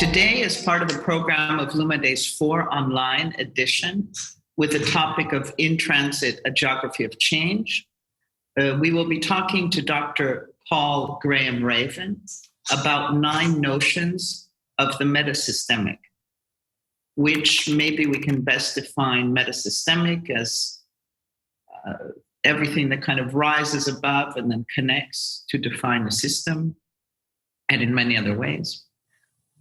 Today is part of the program of Lumadays 4 online edition with the topic of In Transit, a Geography of Change. We will be talking to Dr. Paul Graham Raven about 9 notions of the metasystemic, which maybe we can best define metasystemic as everything that kind of rises above and then connects to define a system, and in many other ways.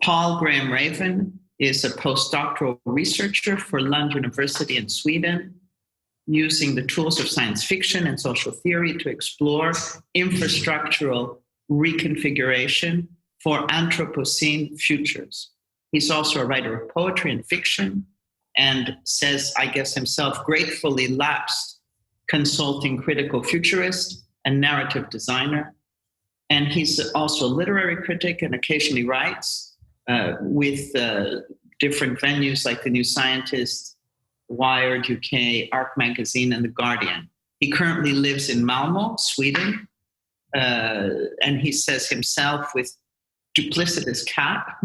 Paul Graham Raven is a postdoctoral researcher for Lund University in Sweden, using the tools of science fiction and social theory to explore infrastructural reconfiguration for Anthropocene futures. He's also a writer of poetry and fiction, and says, I guess himself, gratefully lapsed consulting critical futurist and narrative designer. And he's also a literary critic and occasionally writes with different venues like The New Scientist, Wired UK, Arc Magazine, and The Guardian. He currently lives in Malmö, Sweden, and he says himself, with duplicitous cap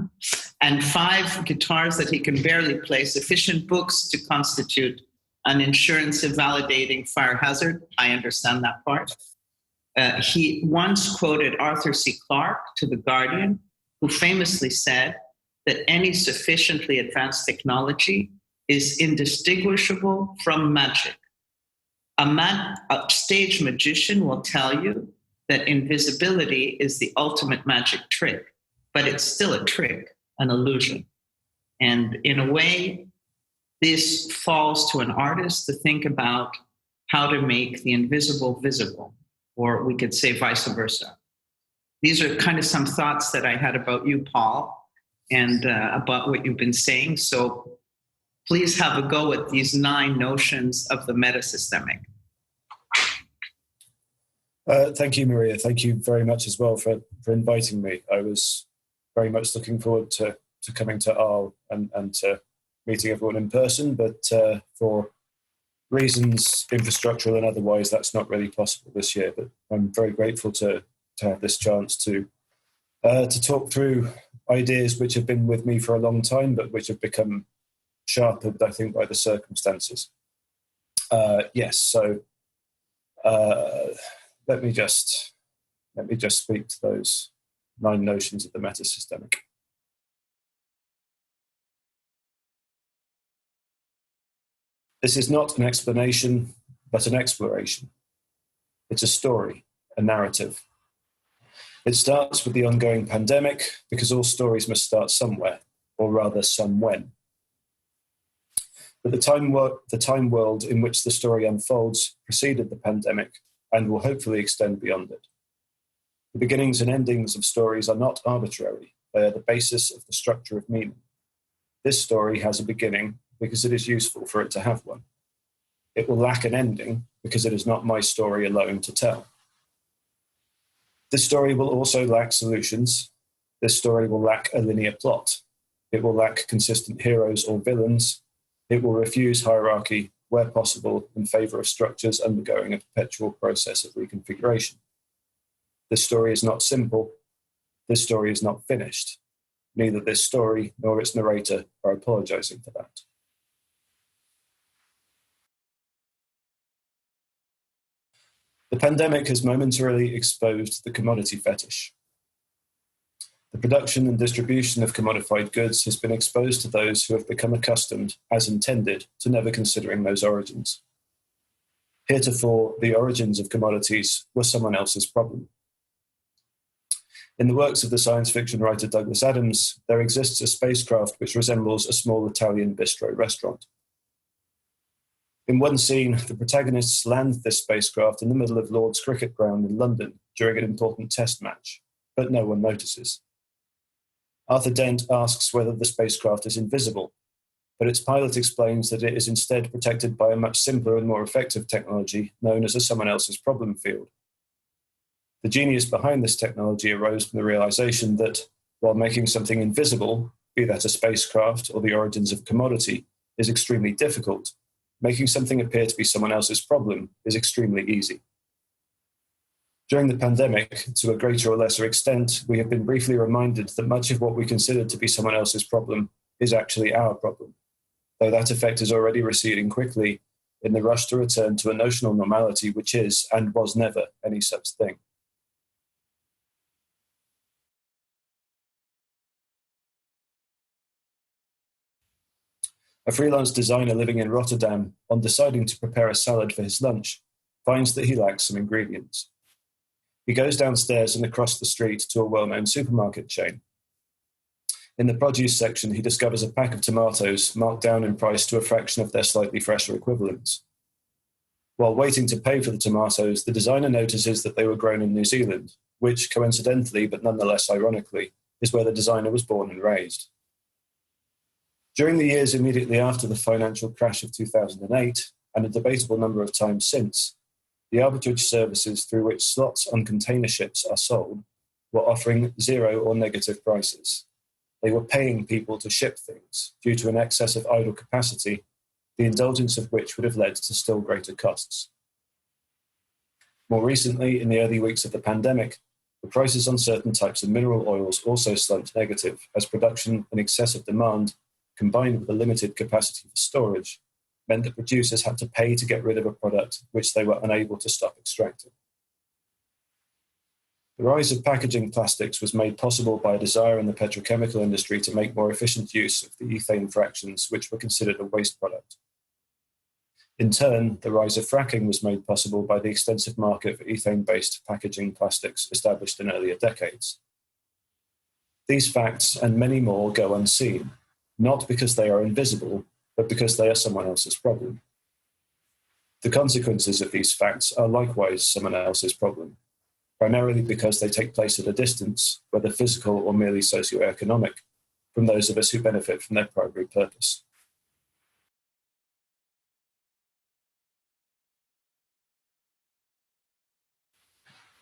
and 5 guitars that he can barely play, sufficient books to constitute an insurance-invalidating fire hazard. I understand that part. He once quoted Arthur C. Clarke to The Guardian, who famously said that any sufficiently advanced technology is indistinguishable from magic. A stage magician will tell you that invisibility is the ultimate magic trick, but it's still a trick, an illusion. And in a way, this falls to an artist to think about how to make the invisible visible, or we could say vice versa. These are kind of some thoughts that I had about you, Paul, and about what you've been saying. So please have a go at these 9 notions of the metasystemic. Thank you, Maria. Thank you very much as well for inviting me. I was very much looking forward to coming to Arles and to meeting everyone in person, but for reasons infrastructural and otherwise, that's not really possible this year. But I'm very grateful to have this chance to talk through ideas which have been with me for a long time, but which have become sharpened, I think, by the circumstances. Yes, so let me just speak to those 9 notions of the metasystemic. This is not an explanation, but an exploration. It's a story, a narrative. It starts with the ongoing pandemic, because all stories must start somewhere, or rather somewhen. But the time world in which the story unfolds preceded the pandemic and will hopefully extend beyond it. The beginnings and endings of stories are not arbitrary. They are the basis of the structure of meaning. This story has a beginning because it is useful for it to have one. It will lack an ending because it is not my story alone to tell. This story will also lack solutions. This story will lack a linear plot. It will lack consistent heroes or villains. It will refuse hierarchy where possible in favor of structures undergoing a perpetual process of reconfiguration. This story is not simple. This story is not finished. Neither this story nor its narrator are apologizing for that. The pandemic has momentarily exposed the commodity fetish. The production and distribution of commodified goods has been exposed to those who have become accustomed, as intended, to never considering those origins. Heretofore, the origins of commodities were someone else's problem. In the works of the science fiction writer Douglas Adams, there exists a spacecraft which resembles a small Italian bistro restaurant. In one scene, the protagonists land this spacecraft in the middle of Lord's cricket ground in London during an important test match, but no one notices. Arthur Dent asks whether the spacecraft is invisible, but its pilot explains that it is instead protected by a much simpler and more effective technology known as a someone else's problem field. The genius behind this technology arose from the realization that, while making something invisible, be that a spacecraft or the origins of commodity, is extremely difficult, making something appear to be someone else's problem is extremely easy. During the pandemic, to a greater or lesser extent, we have been briefly reminded that much of what we considered to be someone else's problem is actually our problem, though that effect is already receding quickly in the rush to return to a notional normality which is and was never any such thing. A freelance designer living in Rotterdam, on deciding to prepare a salad for his lunch, finds that he lacks some ingredients. He goes downstairs and across the street to a well-known supermarket chain. In the produce section, he discovers a pack of tomatoes marked down in price to a fraction of their slightly fresher equivalents. While waiting to pay for the tomatoes, the designer notices that they were grown in New Zealand, which, coincidentally but nonetheless ironically, is where the designer was born and raised. During the years immediately after the financial crash of 2008, and a debatable number of times since, the arbitrage services through which slots on container ships are sold were offering zero or negative prices. They were paying people to ship things due to an excess of idle capacity, the indulgence of which would have led to still greater costs. More recently, in the early weeks of the pandemic, the prices on certain types of mineral oils also slumped negative as production in excess of demand, combined with a limited capacity for storage, meant that producers had to pay to get rid of a product which they were unable to stop extracting. The rise of packaging plastics was made possible by a desire in the petrochemical industry to make more efficient use of the ethane fractions which were considered a waste product. In turn, the rise of fracking was made possible by the extensive market for ethane-based packaging plastics established in earlier decades. These facts and many more go unseen, not because they are invisible, but because they are someone else's problem. The consequences of these facts are likewise someone else's problem, primarily because they take place at a distance, whether physical or merely socioeconomic, from those of us who benefit from their primary purpose.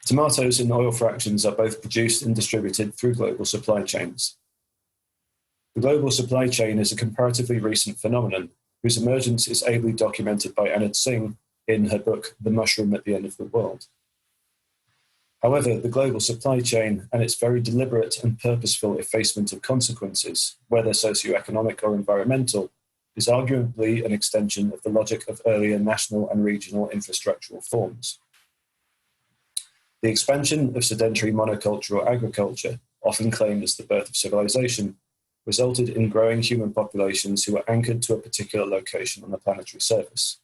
Tomatoes and oil fractions are both produced and distributed through global supply chains. The global supply chain is a comparatively recent phenomenon whose emergence is ably documented by Anand Singh in her book, The Mushroom at the End of the World. However, the global supply chain and its very deliberate and purposeful effacement of consequences, whether socioeconomic or environmental, is arguably an extension of the logic of earlier national and regional infrastructural forms. The expansion of sedentary monocultural agriculture, often claimed as the birth of civilization, resulted in growing human populations who were anchored to a particular location on the planetary surface.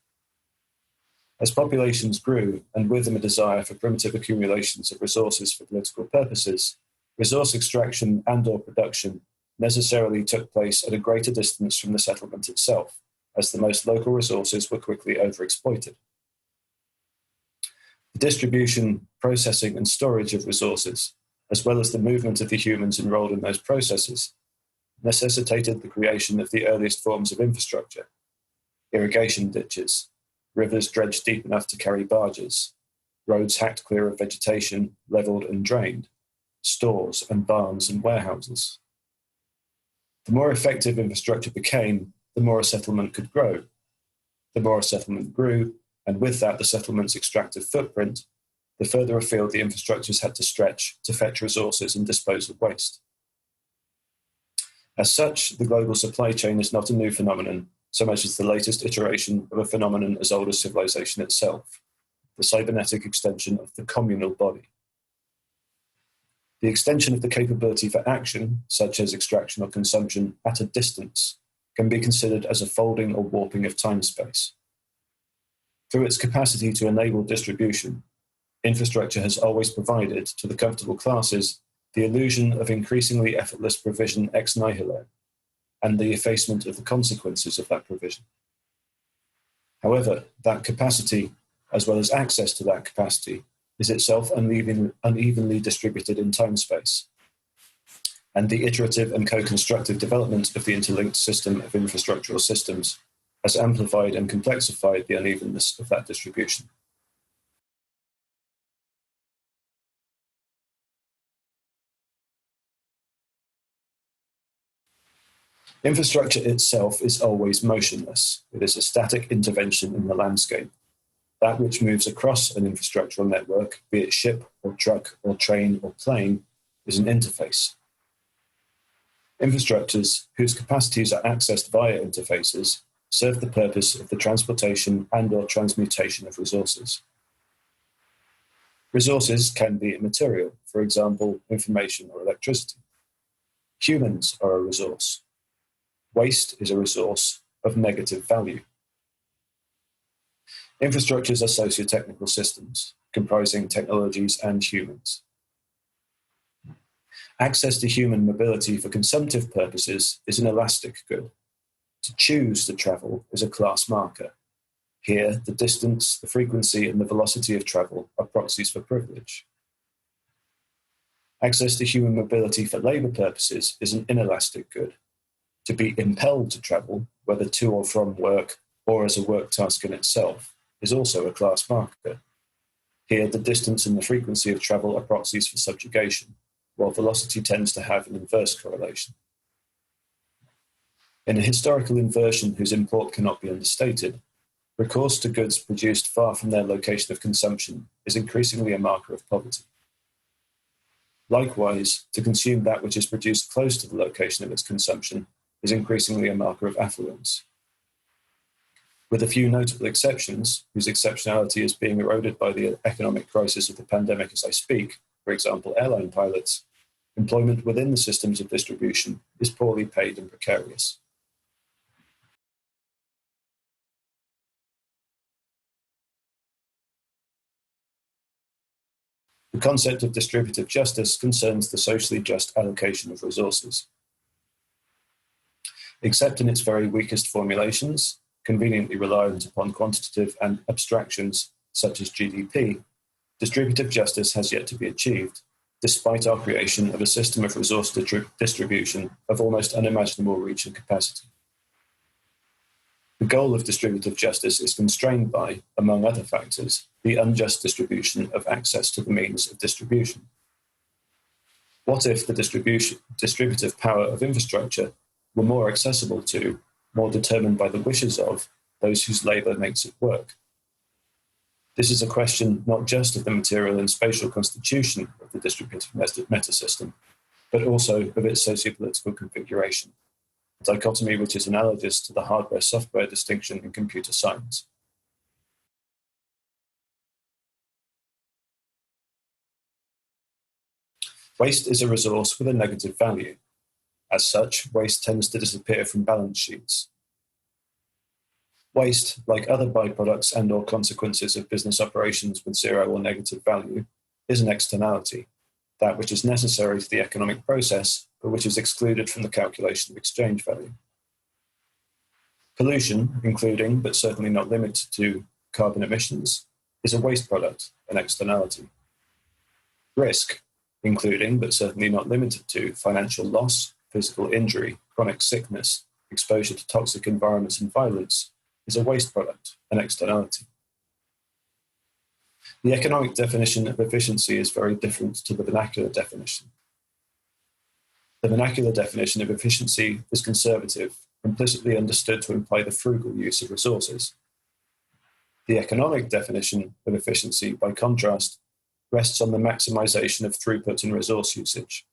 As populations grew, and with them a desire for primitive accumulations of resources for political purposes, resource extraction and/or production necessarily took place at a greater distance from the settlement itself, as the most local resources were quickly overexploited. The distribution, processing, and storage of resources, as well as the movement of the humans enrolled in those processes, necessitated the creation of the earliest forms of infrastructure: irrigation ditches, rivers dredged deep enough to carry barges, roads hacked clear of vegetation, levelled and drained, stores and barns and warehouses. The more effective infrastructure became, the more a settlement could grow. The more a settlement grew, and with that the settlement's extractive footprint, the further afield the infrastructures had to stretch to fetch resources and dispose of waste. As such, the global supply chain is not a new phenomenon, so much as the latest iteration of a phenomenon as old as civilization itself, the cybernetic extension of the communal body. The extension of the capability for action, such as extraction or consumption, at a distance, can be considered as a folding or warping of time-space. Through its capacity to enable distribution, infrastructure has always provided to the comfortable classes the illusion of increasingly effortless provision ex nihilo, and the effacement of the consequences of that provision. However, that capacity, as well as access to that capacity, is itself unevenly distributed in time-space, and the iterative and co-constructive development of the interlinked system of infrastructural systems has amplified and complexified the unevenness of that distribution. Infrastructure itself is always motionless. It is a static intervention in the landscape. that which moves across an infrastructural network, be it ship or truck or train or plane, is an interface. Infrastructures whose capacities are accessed via interfaces serve the purpose of the transportation and/or transmutation of resources. Resources can be immaterial, for example, information or electricity. Humans are a resource. Waste is a resource of negative value. Infrastructures are socio-technical systems comprising technologies and humans. Access to human mobility for consumptive purposes is an elastic good. To choose to travel is a class marker. Here, the distance, the frequency, and the velocity of travel are proxies for privilege. Access to human mobility for labour purposes is an inelastic good. To be impelled to travel, whether to or from work or as a work task in itself, is also a class marker. Here, the distance and the frequency of travel are proxies for subjugation, while velocity tends to have an inverse correlation. In a historical inversion whose import cannot be understated, recourse to goods produced far from their location of consumption is increasingly a marker of poverty. Likewise, to consume that which is produced close to the location of its consumption is increasingly a marker of affluence. With a few notable exceptions, whose exceptionality is being eroded by the economic crisis of the pandemic as I speak, for example, airline pilots, employment within the systems of distribution is poorly paid and precarious. The concept of distributive justice concerns the socially just allocation of resources. Except in its very weakest formulations, conveniently reliant upon quantitative and abstractions such as GDP, distributive justice has yet to be achieved, despite our creation of a system of resource distribution of almost unimaginable reach and capacity. The goal of distributive justice is constrained by, among other factors, the unjust distribution of access to the means of distribution. What if the distributive power of infrastructure were more accessible to, more determined by the wishes of, those whose labour makes it work? This is a question not just of the material and spatial constitution of the distributive metasystem, but also of its sociopolitical configuration, a dichotomy which is analogous to the hardware-software distinction in computer science. Waste is a resource with a negative value. As such, waste tends to disappear from balance sheets. Waste, like other byproducts and/or consequences of business operations with zero or negative value, is an externality, that which is necessary to the economic process, but which is excluded from the calculation of exchange value. Pollution, including, but certainly not limited to, carbon emissions, is a waste product, an externality. Risk, including, but certainly not limited to, financial loss, physical injury, chronic sickness, exposure to toxic environments and violence, is a waste product, an externality. The economic definition of efficiency is very different to the vernacular definition. The vernacular definition of efficiency is conservative, implicitly understood to imply the frugal use of resources. The economic definition of efficiency, by contrast, rests on the maximization of throughput and resource usage.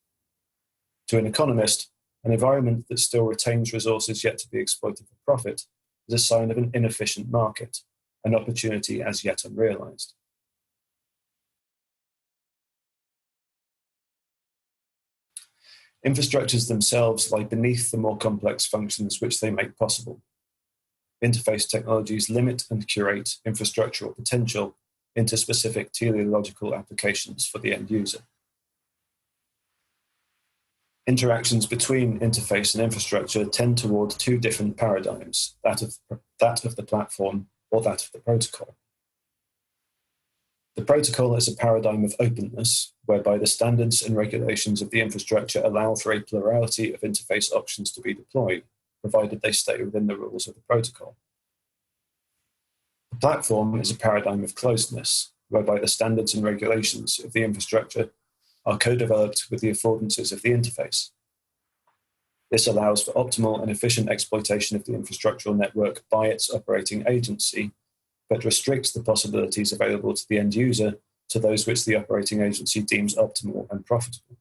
To an economist, an environment that still retains resources yet to be exploited for profit is a sign of an inefficient market, an opportunity as yet unrealized. Infrastructures themselves lie beneath the more complex functions which they make possible. Interface technologies limit and curate infrastructural potential into specific teleological applications for the end user. Interactions between interface and infrastructure tend toward two different paradigms, that of the platform or that of the protocol. The protocol is a paradigm of openness, whereby the standards and regulations of the infrastructure allow for a plurality of interface options to be deployed, provided they stay within the rules of the protocol. The platform is a paradigm of closedness, whereby the standards and regulations of the infrastructure are co-developed with the affordances of the interface. This allows for optimal and efficient exploitation of the infrastructural network by its operating agency, but restricts the possibilities available to the end user to those which the operating agency deems optimal and profitable.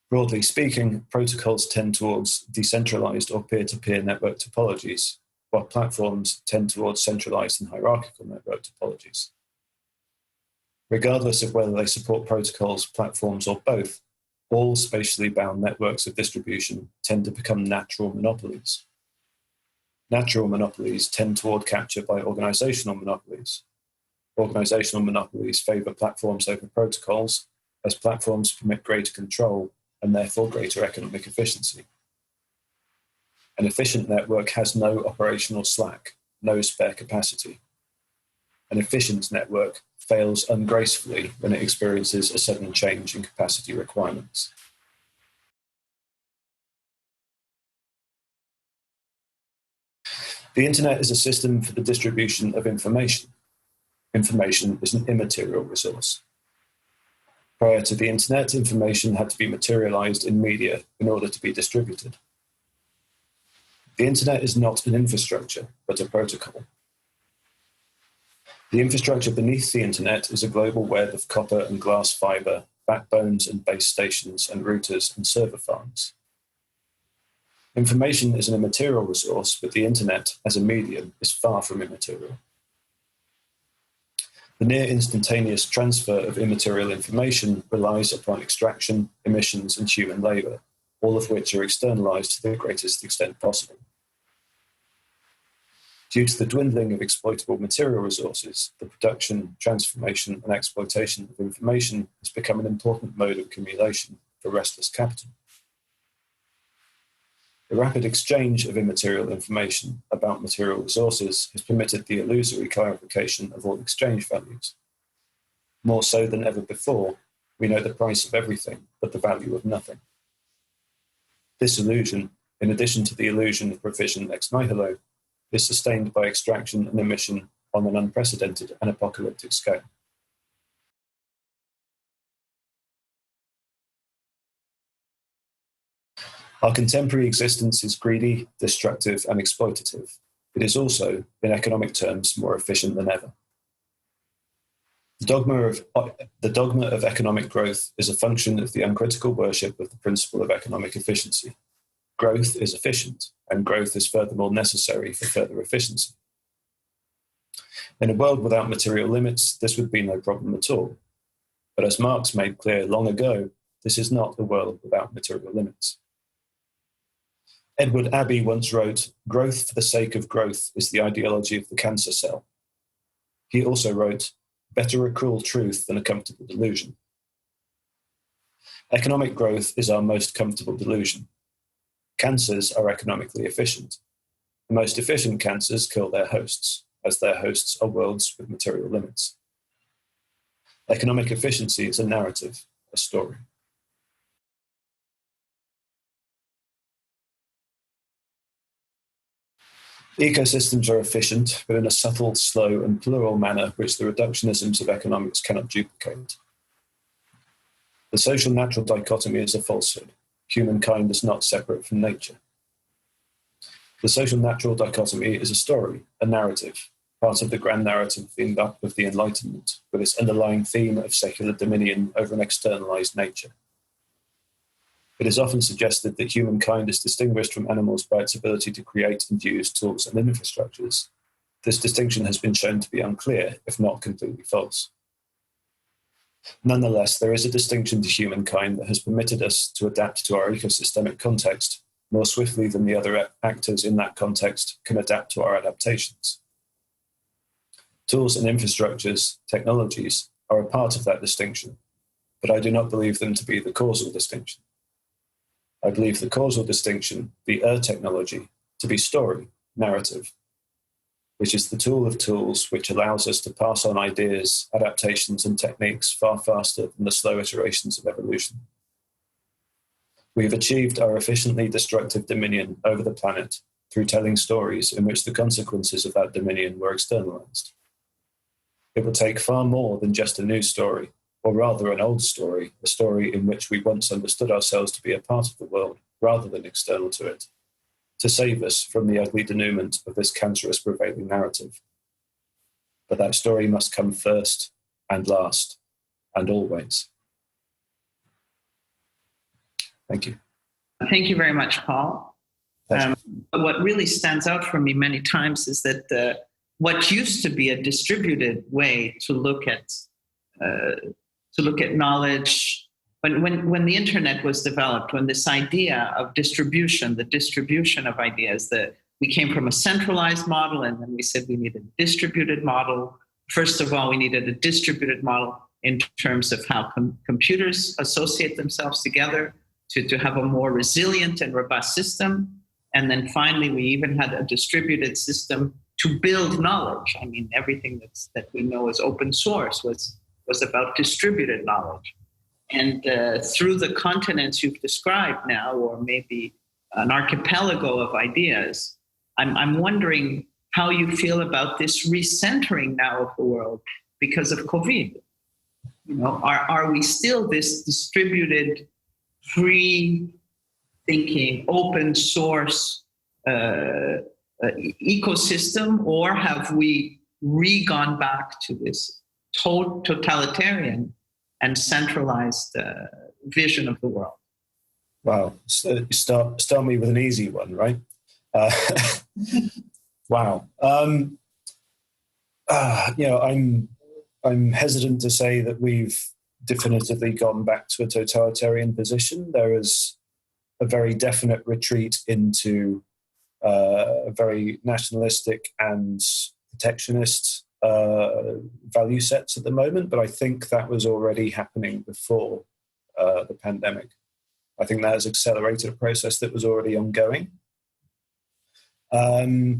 Broadly speaking, protocols tend towards decentralized or peer-to-peer network topologies, while platforms tend towards centralized and hierarchical network topologies. Regardless of whether they support protocols, platforms, or both, all spatially bound networks of distribution tend to become natural monopolies. Natural monopolies tend toward capture by organizational monopolies. Organizational monopolies favor platforms over protocols, as platforms permit greater control and therefore greater economic efficiency. An efficient network has no operational slack, no spare capacity. An efficient network fails ungracefully when it experiences a sudden change in capacity requirements. The internet is a system for the distribution of information. Information is an immaterial resource. Prior to the internet, information had to be materialized in media in order to be distributed. The internet is not an infrastructure, but a protocol. The infrastructure beneath the internet is a global web of copper and glass fiber, backbones and base stations and routers and server farms. Information is an immaterial resource, but the internet, as a medium, is far from immaterial. The near instantaneous transfer of immaterial information relies upon extraction, emissions, and human labor, all of which are externalized to the greatest extent possible. Due to the dwindling of exploitable material resources, the production, transformation, and exploitation of information has become an important mode of accumulation for restless capital. The rapid exchange of immaterial information about material resources has permitted the illusory clarification of all exchange values. More so than ever before, we know the price of everything, but the value of nothing. This illusion, in addition to the illusion of provision ex nihilo, is sustained by extraction and emission on an unprecedented and apocalyptic scale. Our contemporary existence is greedy, destructive, and exploitative. It is also, in economic terms, more efficient than ever. The dogma of economic growth is a function of the uncritical worship of the principle of economic efficiency. Growth is efficient, and growth is furthermore necessary for further efficiency. In a world without material limits, this would be no problem at all. But as Marx made clear long ago, this is not a world without material limits. Edward Abbey once wrote, "Growth for the sake of growth is the ideology of the cancer cell." He also wrote, "Better a cruel truth than a comfortable delusion." Economic growth is our most comfortable delusion. Cancers are economically efficient. The most efficient cancers kill their hosts, as their hosts are worlds with material limits. Economic efficiency is a narrative, a story. Ecosystems are efficient, but in a subtle, slow, and plural manner which the reductionisms of economics cannot duplicate. The social-natural dichotomy is a falsehood. Humankind is not separate from nature. The social-natural dichotomy is a story, a narrative, part of the grand narrative of the Enlightenment, with its underlying theme of secular dominion over an externalized nature. It is often suggested that humankind is distinguished from animals by its ability to create and use tools and infrastructures. This distinction has been shown to be unclear, if not completely false. Nonetheless, there is a distinction to humankind that has permitted us to adapt to our ecosystemic context more swiftly than the other actors in that context can adapt to our adaptations. Tools and infrastructures, technologies, are a part of that distinction, but I do not believe them to be the causal distinction. I believe the causal distinction, the technology, to be story, narrative, which is the tool of tools which allows us to pass on ideas, adaptations, and techniques far faster than the slow iterations of evolution. We have achieved our efficiently destructive dominion over the planet through telling stories in which the consequences of that dominion were externalized. It will take far more than just a new story, or rather an old story, a story in which we once understood ourselves to be a part of the world rather than external to it, to save us from the ugly denouement of this cancerous prevailing narrative. but that story must come first and last and always. Thank you. Thank you very much, Paul. What really stands out for me many times is that what used to be a distributed way to look at knowledge, when the internet was developed, when this idea of distribution, the distribution of ideas, that we came from a centralized model, and then we said we needed a distributed model. First of all, we needed a distributed model in terms of how computers associate themselves together to have a more resilient and robust system. And then finally, we even had a distributed system to build knowledge. I mean, everything that we know as open source was about distributed knowledge. And through the continents you've described now, or maybe an archipelago of ideas, I'm wondering how you feel about this recentering now of the world because of COVID. You know, are we still this distributed, free thinking, open source ecosystem, or have we gone back to this totalitarian and centralized vision of the world? Wow, so start me with an easy one, right? Wow. I'm hesitant to say that we've definitively gone back to a totalitarian position. There is a very definite retreat into a very nationalistic and protectionist value sets at the moment, but I think that was already happening before the pandemic. I think that has accelerated a process that was already ongoing. So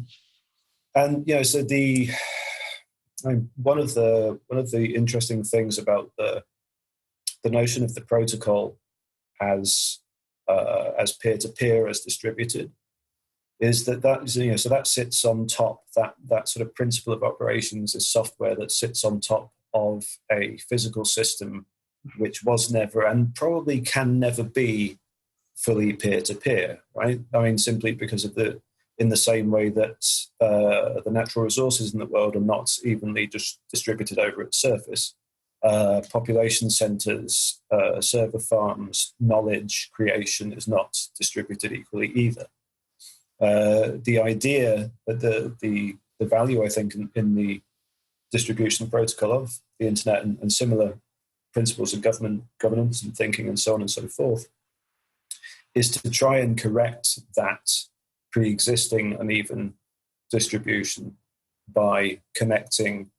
one of the interesting things about the notion of the protocol as peer-to-peer, as distributed, is that sits on top, that sort of principle of operations is software that sits on top of a physical system which was never and probably can never be fully peer-to-peer, right? I mean, simply because of in the same way that the natural resources in the world are not evenly distributed over its surface. Population centers, server farms, knowledge creation is not distributed equally either. The idea that the value, I think, in the distribution protocol of the internet and similar principles of governance and thinking and so on and so forth, is to try and correct that pre-existing uneven distribution by connecting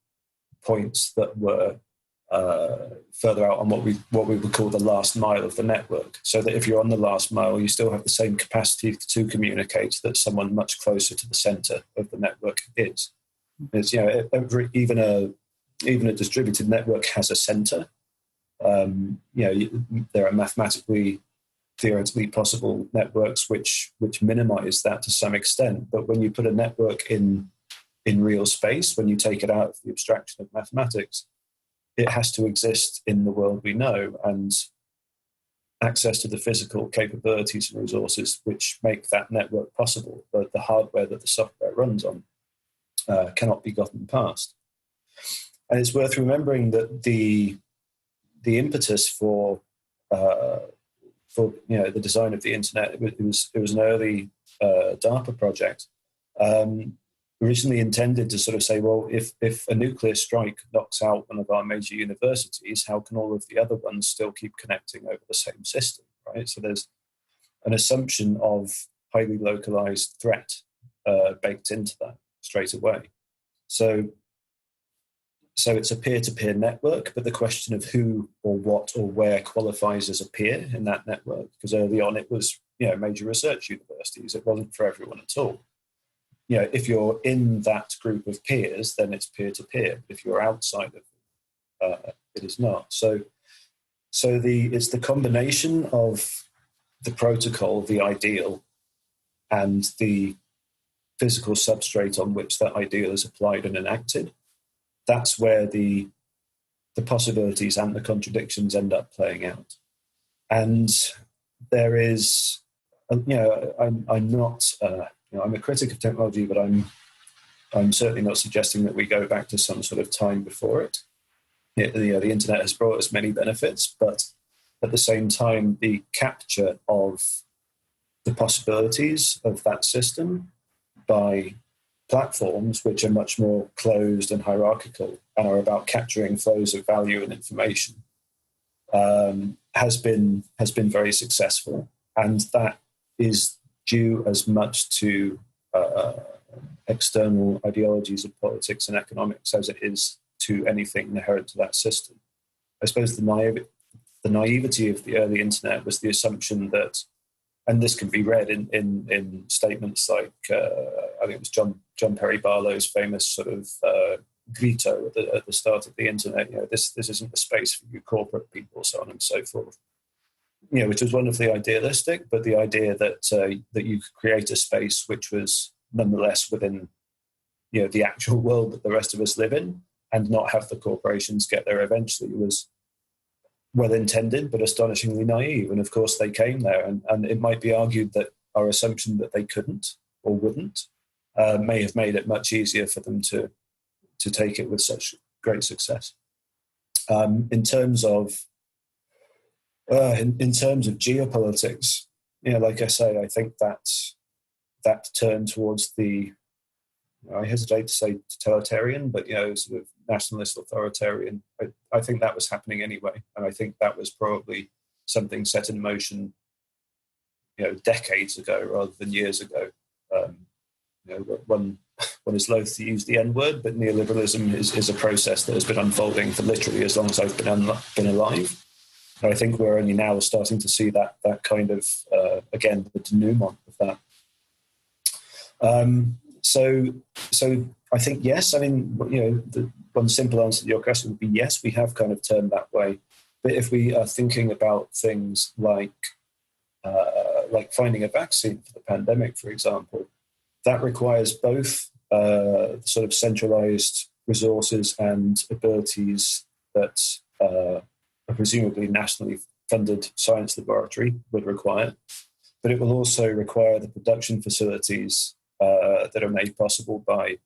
points that were further out on what we would call the last mile of the network, so that if you're on the last mile, you still have the same capacity to communicate that someone much closer to the center of the network is. It's, even a distributed network has a center. There are theoretically possible networks which minimize that to some extent, but when you put a network in real space, when you take it out of the abstraction of mathematics, it has to exist in the world we know, and access to the physical capabilities and resources which make that network possible, but the hardware that the software runs on, cannot be gotten past. And it's worth remembering that the impetus for the design of the internet, it was an early DARPA project, originally intended to sort of say, well, if a nuclear strike knocks out one of our major universities, how can all of the other ones still keep connecting over the same system, right? So there's an assumption of highly localized threat baked into that straight away. So it's a peer-to-peer network, but the question of who or what or where qualifies as a peer in that network, because early on it was major research universities. It wasn't for everyone at all. If you're in that group of peers, then it's peer-to-peer. If you're outside of it is not. So it's the combination of the protocol, the ideal, and the physical substrate on which that ideal is applied and enacted. That's where the possibilities and the contradictions end up playing out. And there is, I'm not, I'm a critic of technology, but I'm certainly not suggesting that we go back to some sort of time before it. The internet has brought us many benefits, but at the same time, the capture of the possibilities of that system by platforms which are much more closed and hierarchical and are about capturing flows of value and information has been very successful, and that is due as much to external ideologies of politics and economics as it is to anything inherent to that system. I suppose the naivety of the early internet was the assumption that, and this can be read in statements like I think it was John Perry Barlow's famous sort of grito at the start of the internet. This isn't a space for you corporate people, so on and so forth. Which was wonderfully idealistic, but the idea that that you could create a space which was nonetheless within the actual world that the rest of us live in, and not have the corporations get there eventually, was well intended but astonishingly naive. And of course they came there, and it might be argued that our assumption that they couldn't or wouldn't may have made it much easier for them to take it with such great success. In terms of geopolitics, like I say, I think that turn towards the, I hesitate to say totalitarian, but sort of nationalist authoritarian, I think that was happening anyway, and I think that was probably something set in motion, decades ago rather than years ago. One is loath to use the N-word, but neoliberalism is a process that has been unfolding for literally as long as I've been alive. And I think we're only now starting to see that kind of again the denouement of that. So I think yes. I mean, the one simple answer to your question would be yes. We have kind of turned that way. But if we are thinking about things like finding a vaccine for the pandemic, for example, that requires both sort of centralized resources and abilities that a presumably nationally funded science laboratory would require, but it will also require the production facilities that are made possible by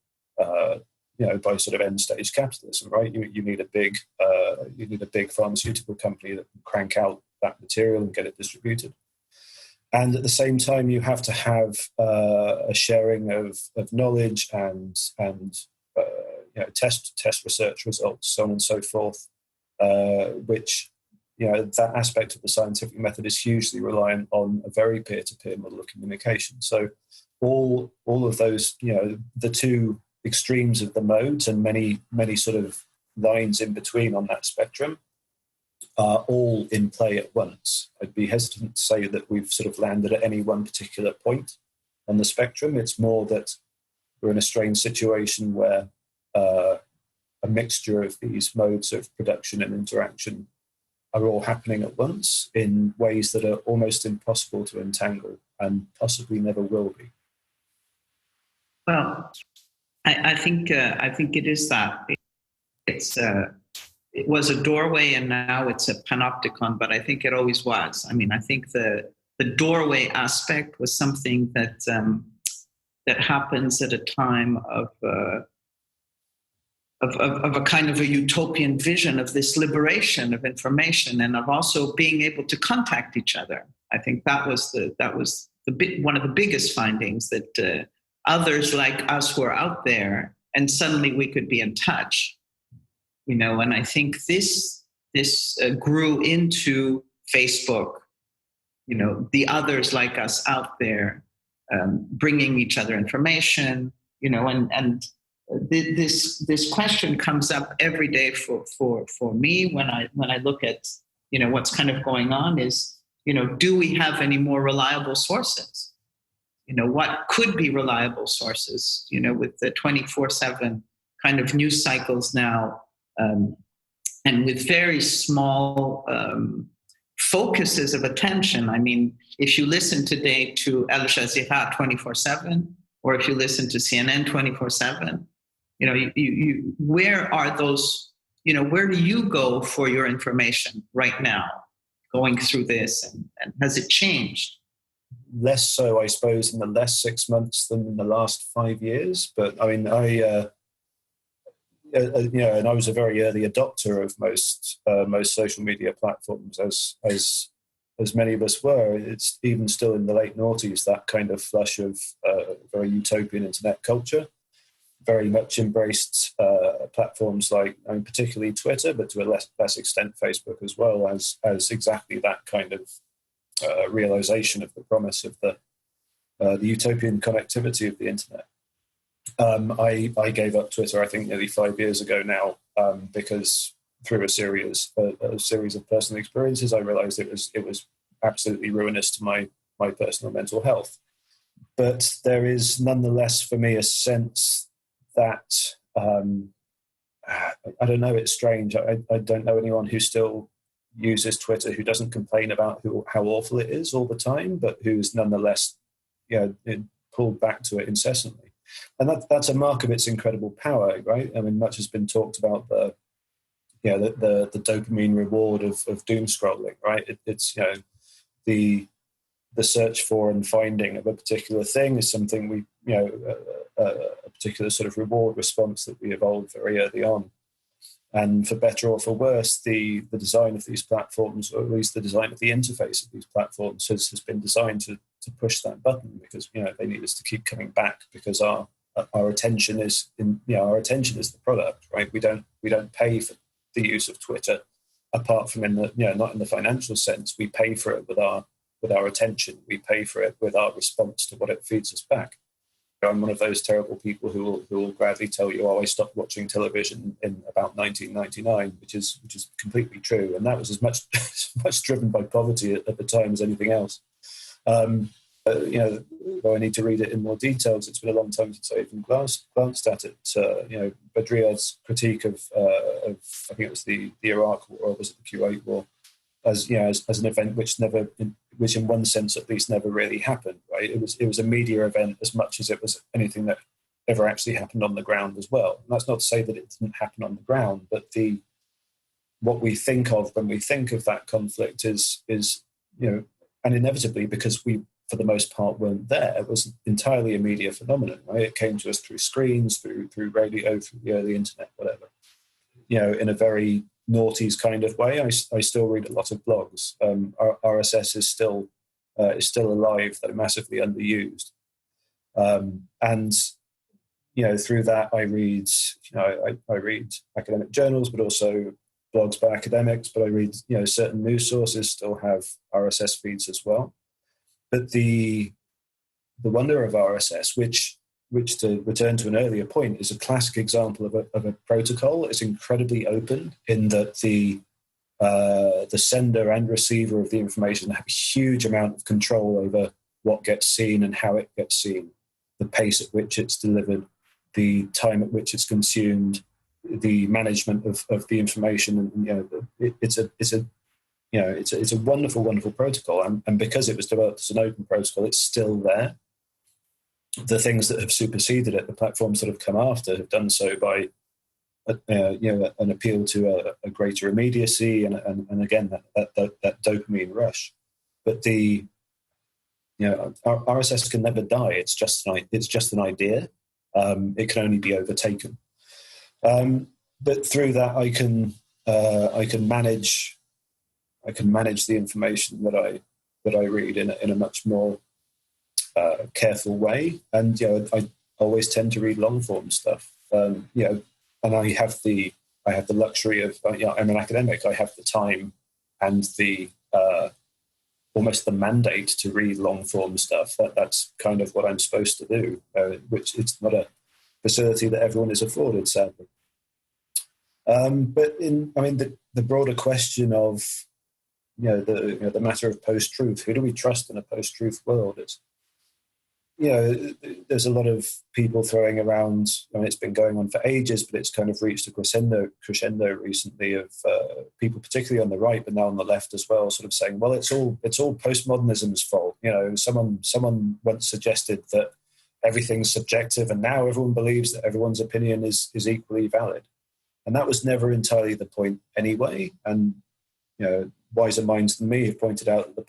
sort of end stage capitalism, right? You need a big pharmaceutical company that can crank out that material and get it distributed. And at the same time, you have to have a sharing of knowledge and test research results, so on and so forth, which that aspect of the scientific method is hugely reliant on a very peer-to-peer model of communication. So all of those, the two extremes of the modes and many sort of lines in between on that spectrum are all in play at once. I'd be hesitant to say that we've sort of landed at any one particular point on the spectrum. It's more that we're in a strange situation where a mixture of these modes of production and interaction are all happening at once in ways that are almost impossible to entangle and possibly never will be. Well, I think it is that. It was a doorway and now it's a panopticon, but I think it always was. I mean, I think the doorway aspect was something that happens at a time of a kind of a utopian vision of this liberation of information and of also being able to contact each other. I think that was one of the biggest findings, that others like us were out there and suddenly we could be in touch. And I think this grew into Facebook, the others like us out there, bringing each other information, and this question comes up every day for me when I look at, what's kind of going on is, do we have any more reliable sources? What could be reliable sources, with the 24/7 kind of news cycles now, and with very small focuses of attention. I mean, if you listen today to Al Jazeera 24/7, or if you listen to CNN 24/7, you where are those? Where do you go for your information right now? Going through this, and has it changed? less so, I suppose, in the last 6 months than in the last 5 years. But I mean, and I was a very early adopter of most social media platforms, as many of us were. It's even still in the late noughties, that kind of flush of very utopian internet culture. Very much embraced platforms like, I mean, particularly Twitter, but to a less extent Facebook as well, as exactly that kind of realization of the promise of the utopian connectivity of the internet. I gave up Twitter, I think, nearly 5 years ago now, because through a series of personal experiences, I realized it was absolutely ruinous to my personal mental health. But there is nonetheless for me a sense that I don't know, it's strange. I don't know anyone who still uses Twitter who doesn't complain about how awful it is all the time, but who's nonetheless pulled back to it incessantly. And that's a mark of its incredible power, right? I mean, much has been talked about the dopamine reward of doom scrolling, right? It's the search for and finding of a particular thing is something a particular sort of reward response that we evolved very early on. And for better or for worse, the design of these platforms, or at least the design of the interface of these platforms, has been designed to push that button, because they need us to keep coming back, because our attention is the product, right? We don't pay for the use of Twitter, apart from not in the financial sense. We pay for it with our attention. We pay for it with our response to what it feeds us back. I'm one of those terrible people who will gladly tell you, I stopped watching television in about 1999, which is completely true, and that was as much driven by poverty at the time as anything else. Though I need to read it in more details, it's been a long time since I even glanced at it. Baudrillard's critique of I think it was the Iraq War, or was it the Kuwait War, as an event which in one sense at least never really happened, right? It was a media event as much as it was anything that ever actually happened on the ground as well. And that's not to say that it didn't happen on the ground, but what we think of when we think of that conflict is and inevitably, because we for the most part weren't there, it was entirely a media phenomenon, right? It came to us through screens, through radio, through the early internet, whatever. In a very noughties kind of way. I still read a lot of blogs. RSS is still alive, though massively underused. And through that I read I read academic journals, but also blogs by academics. But I read certain news sources still have RSS feeds as well. But the wonder of RSS, which to return to an earlier point, is a classic example of a protocol. It's incredibly open in that the sender and receiver of the information have a huge amount of control over what gets seen and how it gets seen, the pace at which it's delivered, the time at which it's consumed, the management of the information. And it's a wonderful, wonderful protocol. And because it was developed as an open protocol, it's still there. The things that have superseded it, the platforms that have come after, have done so by an appeal to a greater immediacy and again that dopamine rush. But RSS can never die. It's just an idea. It can only be overtaken. But through that, I can manage the information that I read in a much more careful way. And I always tend to read long form stuff. And I have the luxury of I'm an academic. I have the time and the almost the mandate to read long form stuff. That's kind of what I'm supposed to do, which it's not a facility that everyone is afforded, sadly. But the broader question of the matter of post-truth, who do we trust in a post-truth world? There's a lot of people throwing around. It's been going on for ages, but it's kind of reached a crescendo recently of people, particularly on the right, but now on the left as well, sort of saying, well, it's all postmodernism's fault. Someone once suggested that everything's subjective, and now everyone believes that everyone's opinion is equally valid. And that was never entirely the point anyway. And wiser minds than me have pointed out that the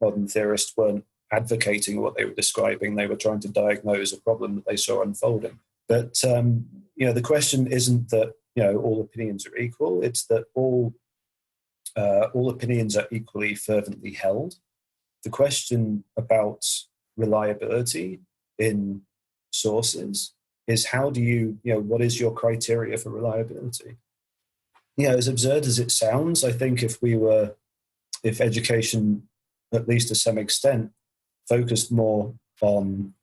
postmodern theorists weren't advocating what they were describing. They were trying to diagnose a problem that they saw unfolding. But the question isn't that all opinions are equal. It's that all opinions are equally fervently held. The question about reliability in sources is how do you what is your criteria for reliability? As absurd as it sounds, I think if education, at least to some extent, focused more on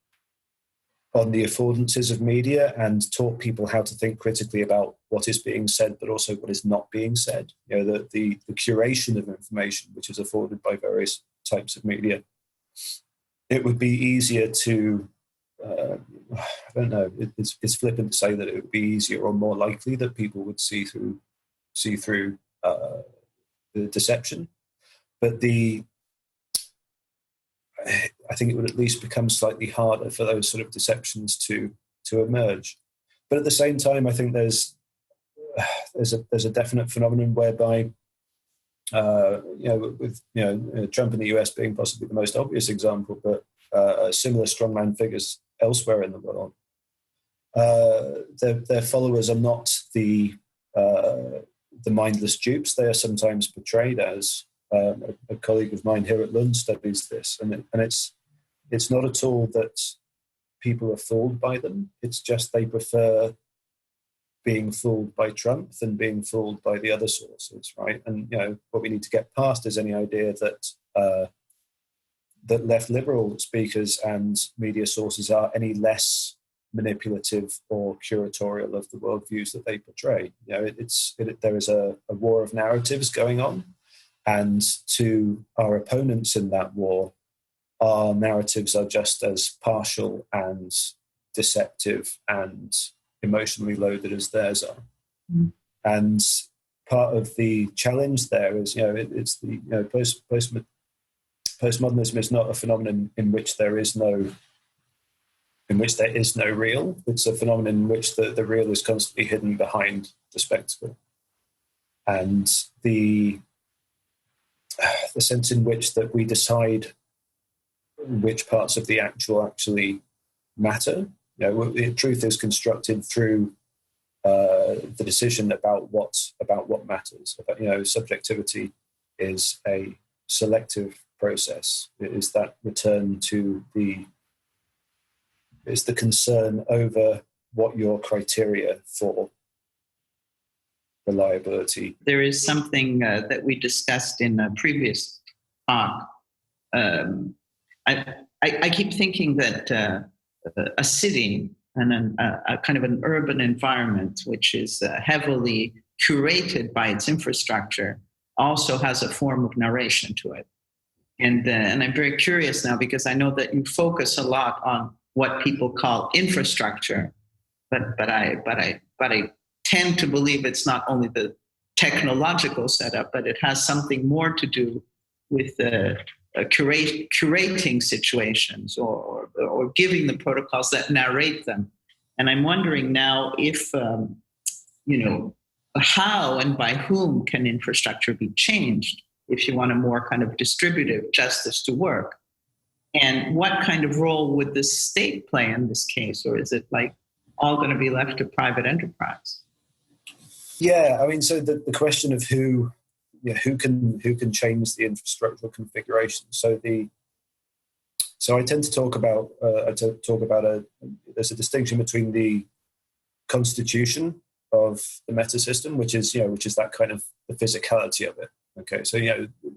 the affordances of media and taught people how to think critically about what is being said, but also what is not being said. The curation of information, which is afforded by various types of media, it would be easier to, I don't know, it's flippant to say that it would be easier or more likely that people would see through the deception. But I think it would at least become slightly harder for those sort of deceptions to emerge. But at the same time, I think there's a definite phenomenon whereby, with Trump in the US being possibly the most obvious example, but similar strongman figures elsewhere in the world, their followers are not the mindless dupes. They are sometimes portrayed as. A colleague of mine here at Lund studies this, and it's not at all that people are fooled by them. It's just they prefer being fooled by Trump than being fooled by the other sources, right? And what we need to get past is any idea that that left liberal speakers and media sources are any less manipulative or curatorial of the worldviews that they portray. There is a war of narratives going on. And to our opponents in that war, our narratives are just as partial and deceptive and emotionally loaded as theirs are. Mm. And part of the challenge there is, it's the postmodernism is not a phenomenon in which there is no real. It's a phenomenon in which the real is constantly hidden behind the spectacle, and the sense in which that we decide which parts of the actually matter. The truth is constructed through the decision about what matters. Subjectivity is a selective process. It is that return to the concern over what your criteria for reliability. There is something that we discussed in a previous talk. I keep thinking that a city and a kind of an urban environment, which is heavily curated by its infrastructure, also has a form of narration to it. And I'm very curious now because I know that you focus a lot on what people call infrastructure, but I tend to believe it's not only the technological setup, but it has something more to do with curating situations or giving the protocols that narrate them. And I'm wondering now if, how and by whom can infrastructure be changed if you want a more kind of distributive justice to work? And what kind of role would the state play in this case? Or is it like all going to be left to private enterprise? Yeah, I mean, so the question of who can change the infrastructural configuration. So I tend to talk about there's a distinction between the constitution of the metasystem, which is that kind of the physicality of it. Okay, so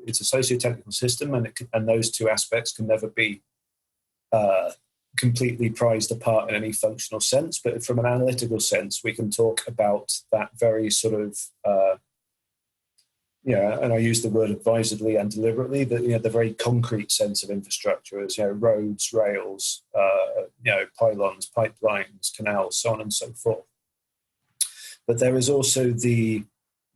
it's a socio-technical system, and those two aspects can never be completely prized apart in any functional sense. But from an analytical sense, we can talk about that very sort of and I use the word advisedly and deliberately, the very concrete sense of infrastructure as roads, rails, pylons, pipelines, canals, so on and so forth. But there is also the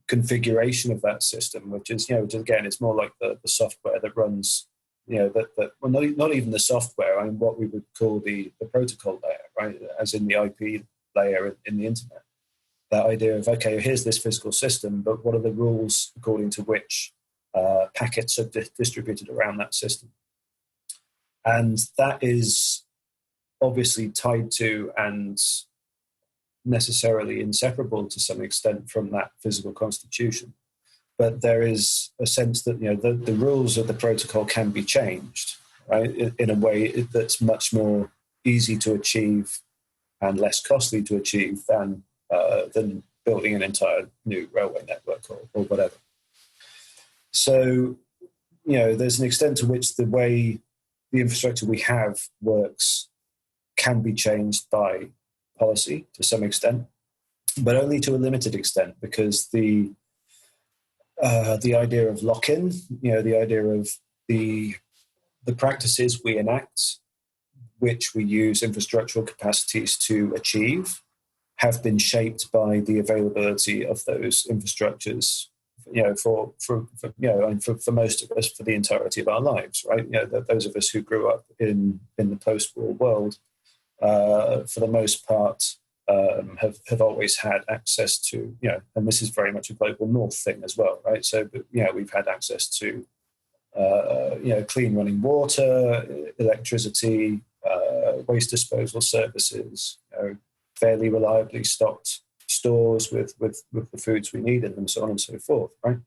configuration of that system, which is again, it's more like the software that runs, not even the software, I mean, what we would call the protocol layer, right? As in the IP layer in the internet. That idea of, okay, here's this physical system, but what are the rules according to which packets are distributed around that system? And that is obviously tied to and necessarily inseparable to some extent from that physical constitution. But there is a sense that, the rules of the protocol can be changed, right, in a way that's much more easy to achieve and less costly to achieve than building an entire new railway network or whatever. So, there's an extent to which the way the infrastructure we have works can be changed by policy to some extent, but only to a limited extent, because the idea of lock-in, the idea of the practices we enact, which we use infrastructural capacities to achieve, have been shaped by the availability of those infrastructures, for most of us, for the entirety of our lives, right? Those of us who grew up in the post-war world, for the most part, have always had access to, and this is very much a global north thing as well, right? So, we've had access to, clean running water, electricity, waste disposal services, fairly reliably stocked stores with the foods we need in them, so on and so forth, right?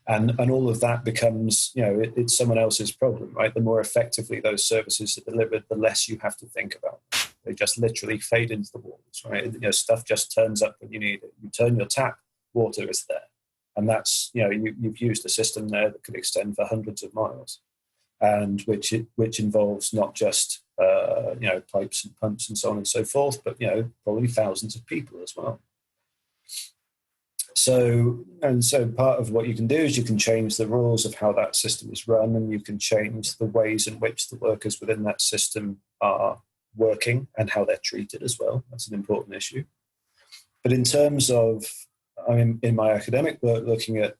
And all of that becomes, it's someone else's problem, right? The more effectively those services are delivered, the less you have to think about them. They just literally fade into the walls, right? Stuff just turns up when you need it. You turn your tap, water is there. And that's, you've used a system there that could extend for hundreds of miles, and which involves not just, pipes and pumps and so on and so forth, but, probably thousands of people as well. So part of what you can do is you can change the rules of how that system is run, and you can change the ways in which the workers within that system are working and how they're treated as well. That's an important issue. But in terms of, in my academic work, looking at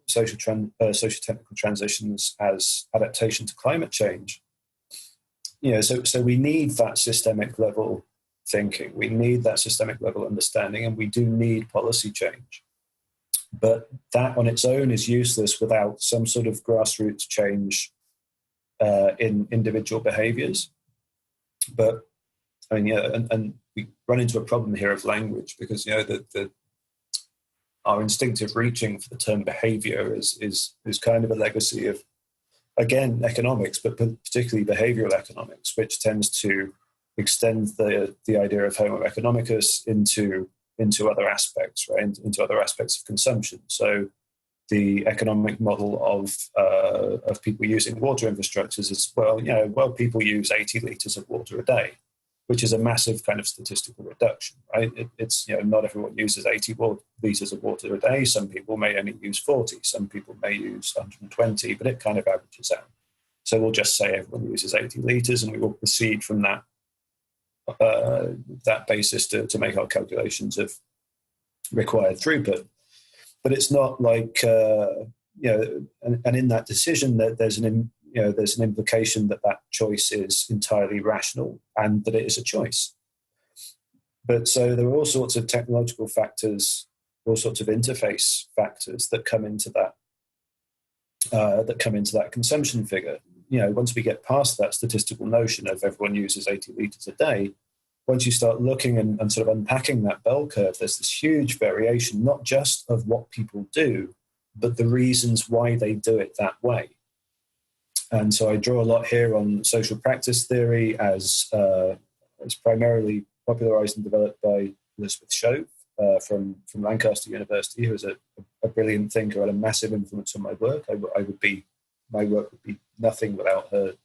socio-technical transitions as adaptation to climate change, so we need that systemic level thinking, we need that systemic level understanding, and we do need policy change. But that on its own is useless without some sort of grassroots change in individual behaviors. But and we run into a problem here of language, because our instinctive reaching for the term behavior is kind of a legacy of, again, economics, but particularly behavioral economics, which tends to extend the idea of homo economicus into other aspects, right? Into other aspects of consumption. So the economic model of people using water infrastructures is, people use 80 litres of water a day, which is a massive kind of statistical reduction, right? It's not everyone uses 80 litres of water a day. Some people may only use 40. Some people may use 120, but it kind of averages out. So we'll just say everyone uses 80 litres, and we will proceed from that basis to make our calculations of required throughput. But it's not like, and in that decision that there's an implication that choice is entirely rational and that it is a choice. But so there are all sorts of technological factors, all sorts of interface factors that come into that consumption figure. Once we get past that statistical notion of everyone uses 80 litres a day, once you start looking and sort of unpacking that bell curve, there's this huge variation, not just of what people do, but the reasons why they do it that way. And so I draw a lot here on social practice theory as primarily popularized and developed by Elizabeth Shove from Lancaster University, who is a brilliant thinker and a massive influence on my work. My work would be nothing without her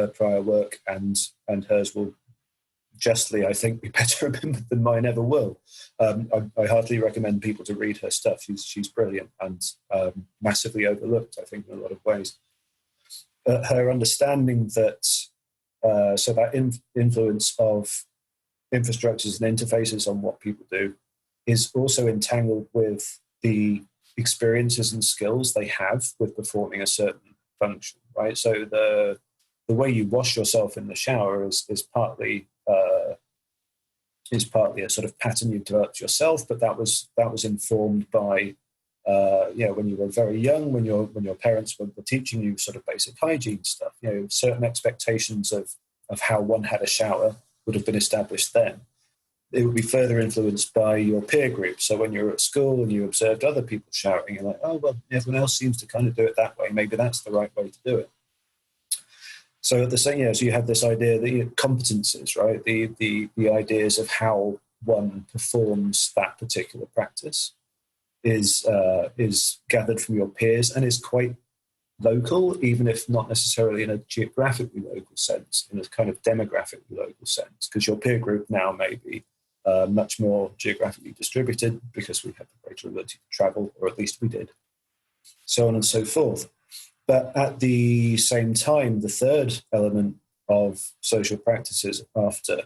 prior work, and hers will justly, I think, be better remembered than mine ever will. I heartily recommend people to read her stuff. She's brilliant and massively overlooked, I think, in a lot of ways. Her understanding that influence of infrastructures and interfaces on what people do is also entangled with the experiences and skills they have with performing a certain function, right? So the way you wash yourself in the shower is partly a sort of pattern you've developed yourself, but that was informed by when you were very young, when your parents were teaching you sort of basic hygiene stuff, certain expectations of how one had a shower would have been established then. It would be further influenced by your peer group. So when you were at school and you observed other people showering, you're like, oh, well, everyone else seems to kind of do it that way. Maybe that's the right way to do it. So at the same, so you have this idea that competences, right? The ideas of how one performs that particular practice is gathered from your peers and is quite local, even if not necessarily in a geographically local sense, in a kind of demographically local sense, because your peer group now may be much more geographically distributed because we have the greater ability to travel, or at least we did, so on and so forth. But at the same time, the third element of social practices after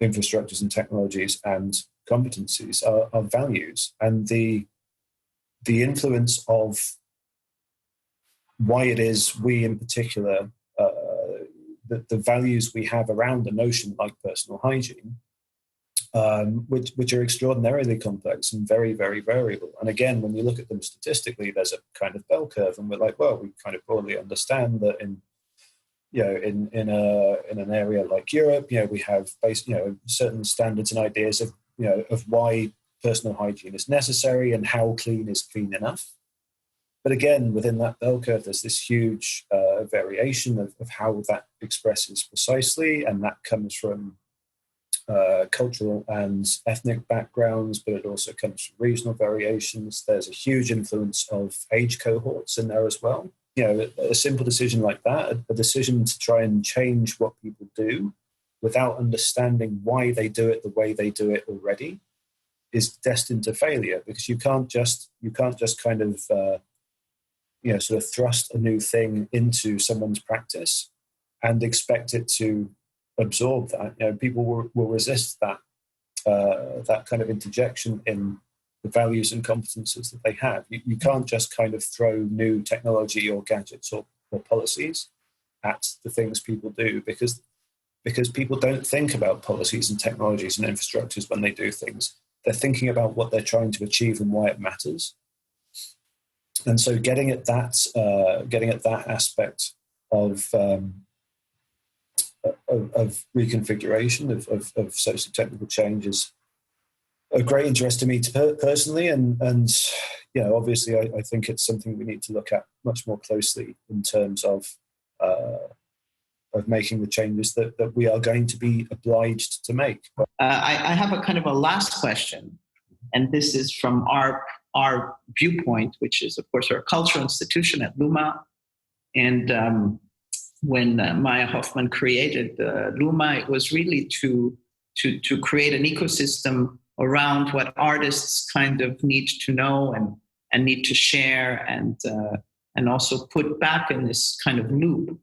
infrastructures and technologies and competencies are values, and the influence of why it is we in particular, the values we have around a notion like personal hygiene, which are extraordinarily complex and very, very variable. And again, when you look at them statistically, there's a kind of bell curve, and we're like, well, we kind of broadly understand that in an area like Europe, we have certain standards and ideas of why personal hygiene is necessary and how clean is clean enough. But again, within that bell curve, there's this huge variation of how that expresses precisely, and that comes from cultural and ethnic backgrounds, but it also comes from regional variations. There's a huge influence of age cohorts in there as well. A simple decision like that, a decision to try and change what people do without understanding why they do it the way they do it already, is destined to failure, because you can't just kind of sort of thrust a new thing into someone's practice and expect it to absorb that. People will resist that kind of interjection in the values and competences that they have. You can't just kind of throw new technology or gadgets or policies at the things people do, because people don't think about policies and technologies and infrastructures when they do things. They're thinking about what they're trying to achieve and why it matters. And so getting at that aspect of reconfiguration, of social technical change is of great interest to me personally, and obviously I think it's something we need to look at much more closely in terms of making the changes that we are going to be obliged to make. I have a kind of a last question, and this is from our viewpoint, which is, of course, our cultural institution at LUMA. And when Maya Hoffman created LUMA, it was really to create an ecosystem around what artists kind of need to know and need to share, and also put back in this kind of loop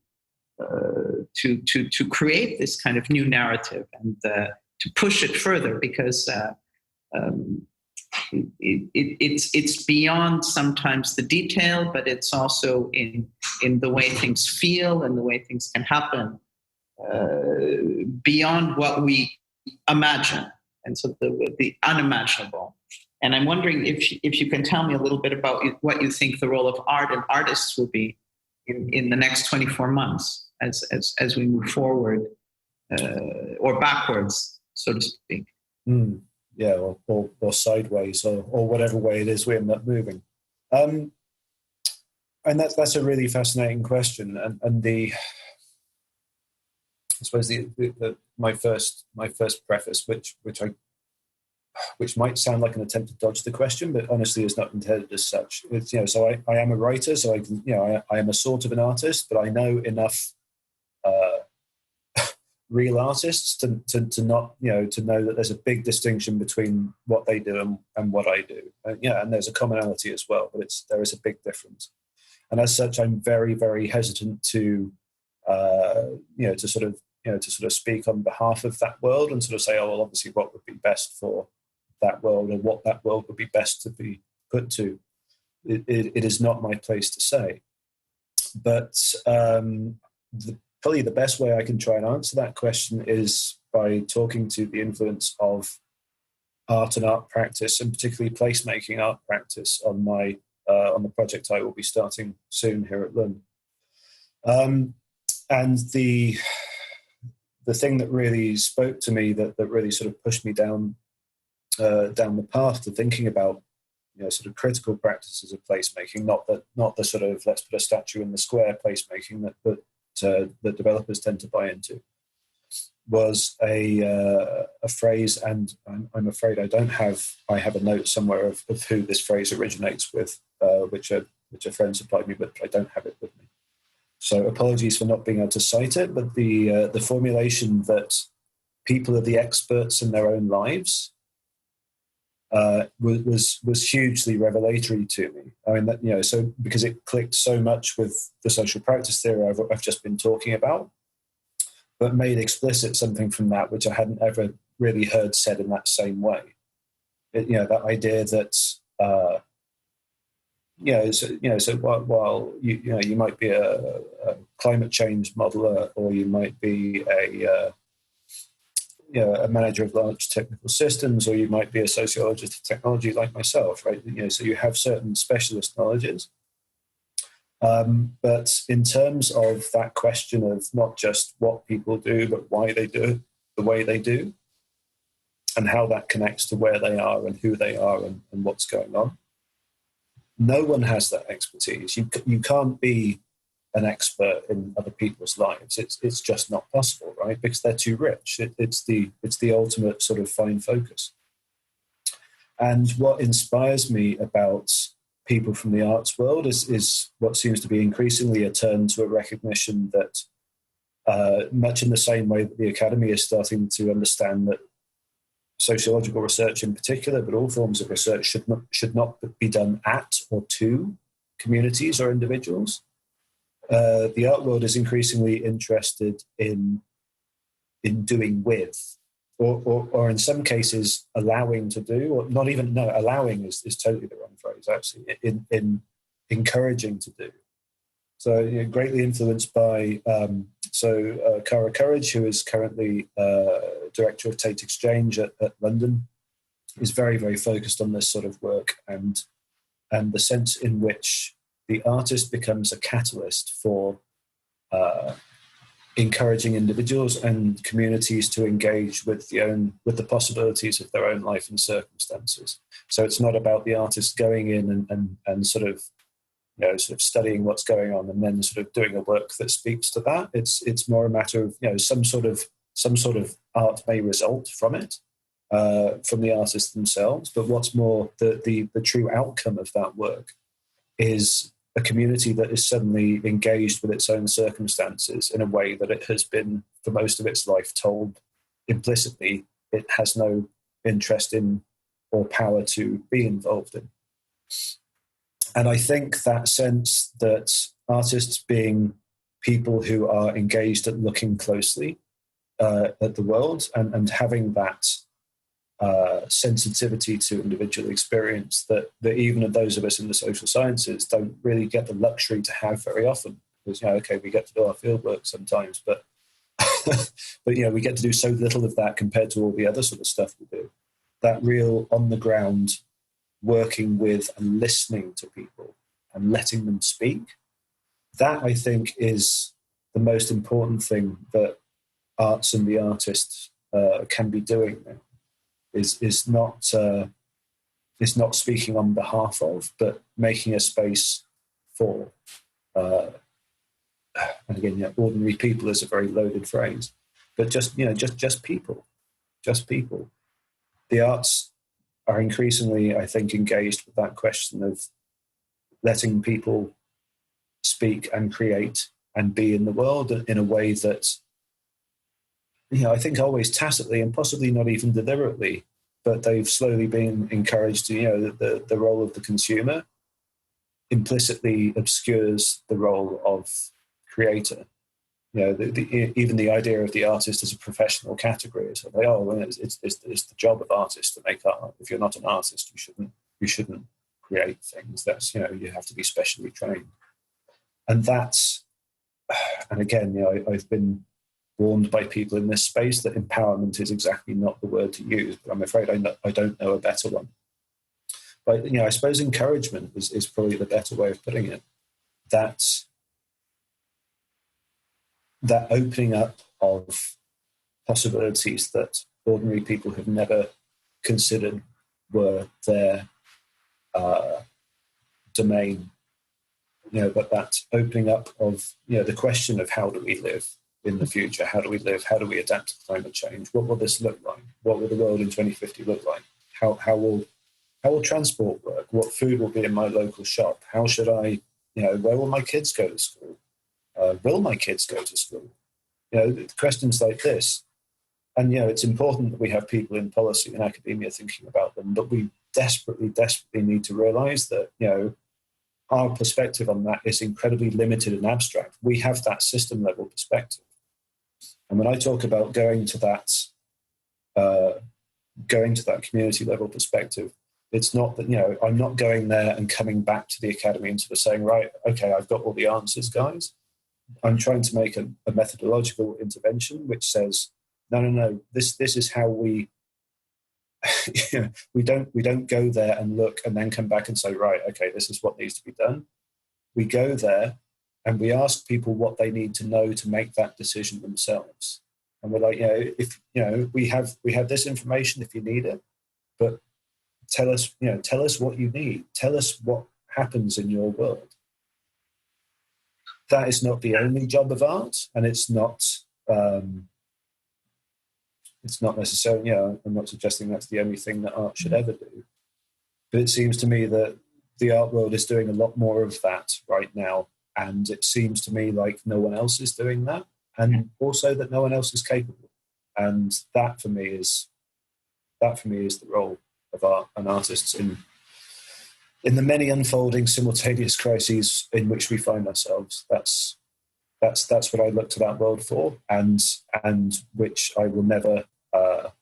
to create this kind of new narrative and to push it further, because it's beyond sometimes the detail, but it's also in the way things feel and the way things can happen, beyond what we imagine, and so the unimaginable. And I'm wondering if you can tell me a little bit about what you think the role of art and artists will be in the next 24 months as we move forward, or backwards, so to speak. Yeah, or sideways, or whatever way it is we end up moving. And that's a really fascinating question. And I suppose my first preface, which might sound like an attempt to dodge the question, but honestly is not intended as such. It's, so I am a writer, so I am a sort of an artist, but I know enough real artists to not to know that there's a big distinction between what they do and what I do. And there's a commonality as well, but there is a big difference. And as such, I'm very, very hesitant to sort of speak on behalf of that world and sort of say, oh, well, obviously what would be best for that world, or what that world would be best to be put to. It is not my place to say. But probably the best way I can try and answer that question is by talking to the influence of art and art practice, and particularly placemaking art practice on the project I will be starting soon here at Lund. And the thing that really spoke to me, that really sort of pushed me down the path to thinking about, sort of critical practices of placemaking, not the sort of let's put a statue in the square placemaking that developers tend to buy into, was a phrase, and I'm afraid I have a note somewhere of who this phrase originates with, which a friend supplied me, but I don't have it with me. So apologies for not being able to cite it, but the formulation that people are the experts in their own lives was hugely revelatory to me. I mean, so because it clicked so much with the social practice theory I've just been talking about, but made explicit something from that which I hadn't ever really heard said in that same way. That idea that so while you might be a climate change modeler, or you might be a manager of large technical systems, or you might be a sociologist of technology like myself, right? So you have certain specialist knowledges. But in terms of that question of not just what people do, but why they do it the way they do, and how that connects to where they are and who they are and what's going on, no one has that expertise. You can't be an expert in other people's lives. It's just not possible, right? Because they're too rich. It's the ultimate sort of fine focus. And what inspires me about people from the arts world is what seems to be increasingly a turn to a recognition that, much in the same way that the academy is starting to understand that sociological research in particular, but all forms of research should not be done at or to communities or individuals. The art world is increasingly interested in doing with, or in some cases allowing to do, or not even, no, allowing is totally the wrong phrase, actually, in encouraging to do. So greatly influenced by Cara Courage, who is currently director of Tate Exchange at London, is very, very focused on this sort of work, and the sense in which the artist becomes a catalyst for encouraging individuals and communities to engage with the possibilities of their own life and circumstances. So it's not about the artist going in and sort of studying what's going on and then sort of doing a work that speaks to that. It's more a matter of some sort of art may result from it, from the artists themselves. But what's more, the true outcome of that work is a community that is suddenly engaged with its own circumstances in a way that it has been for most of its life told implicitly it has no interest in or power to be involved in. And I think that sense that artists, being people who are engaged at looking closely at the world and having that sensitivity to individual experience that even those of us in the social sciences don't really get the luxury to have very often. Because, okay, we get to do our fieldwork sometimes, but we get to do so little of that compared to all the other sort of stuff we do. That real on-the-ground working with and listening to people and letting them speak, that I think is the most important thing that arts and the artist can be doing now. Is not speaking on behalf of, but making a space for. And again, ordinary people is a very loaded phrase, but just people, just people. The arts are increasingly, I think, engaged with that question of letting people speak and create and be in the world in a way that, I think always tacitly and possibly not even deliberately, but they've slowly been encouraged to, the role of the consumer implicitly obscures the role of creator. Even the idea of the artist as a professional category is like, it's the job of artists to make art. If you're not an artist, you shouldn't create things. That's, you have to be specially trained. And that's, and again, I've been warned by people in this space that empowerment is exactly not the word to use, but I'm afraid I don't know a better one. But, I suppose encouragement is probably the better way of putting it. That opening up of possibilities that ordinary people have never considered were their domain, but that opening up of, the question of how do we live in the future? How do we live? How do we adapt to climate change? What will this look like? What will the world in 2050 look like? How will transport work? What food will be in my local shop? How should I, where will my kids go to school? Will my kids go to school? Questions like this. And, it's important that we have people in policy and academia thinking about them, but we desperately need to realize that, our perspective on that is incredibly limited and abstract. We have that system level perspective. And when I talk about going to that community level perspective, it's not that, I'm not going there and coming back to the academy and sort of saying, right, okay, I've got all the answers, guys. I'm trying to make a methodological intervention which says, no, this is how we, we don't go there and look and then come back and say, right, okay, this is what needs to be done. We go there and we ask people what they need to know to make that decision themselves. And we're like, if we have this information if you need it, but tell us what you need. Tell us what happens in your world. That is not the only job of art, and it's not necessarily, I'm not suggesting that's the only thing that art should ever do. But it seems to me that the art world is doing a lot more of that right now. And it seems to me like no one else is doing that. And also that no one else is capable. And that for me is the role of art and artists in the many unfolding simultaneous crises in which we find ourselves. That's what I look to that world for, and which I will never, I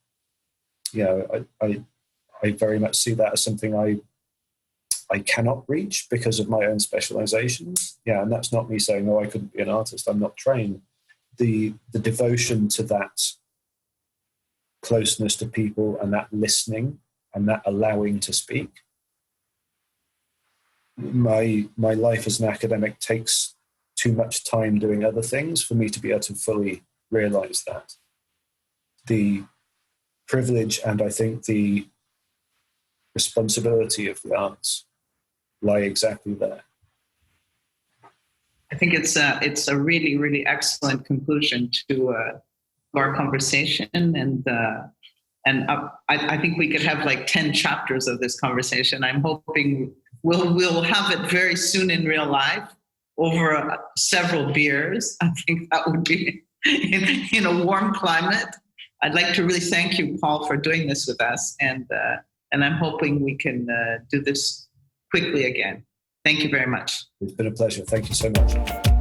very much see that as something I cannot reach because of my own specializations. Yeah, and that's not me saying, I couldn't be an artist, I'm not trained. The devotion to that closeness to people and that listening and that allowing to speak. My life as an academic takes too much time doing other things for me to be able to fully realize that. The privilege and I think the responsibility of the arts lie exactly there. I think it's a really, really excellent conclusion to our conversation, and I think we could have like 10 chapters of this conversation. I'm hoping we'll have it very soon in real life over several beers. I think that would be in a warm climate. I'd like to really thank you, Paul, for doing this with us, and I'm hoping we can do this quickly again. Thank you very much. It's been a pleasure. Thank you so much.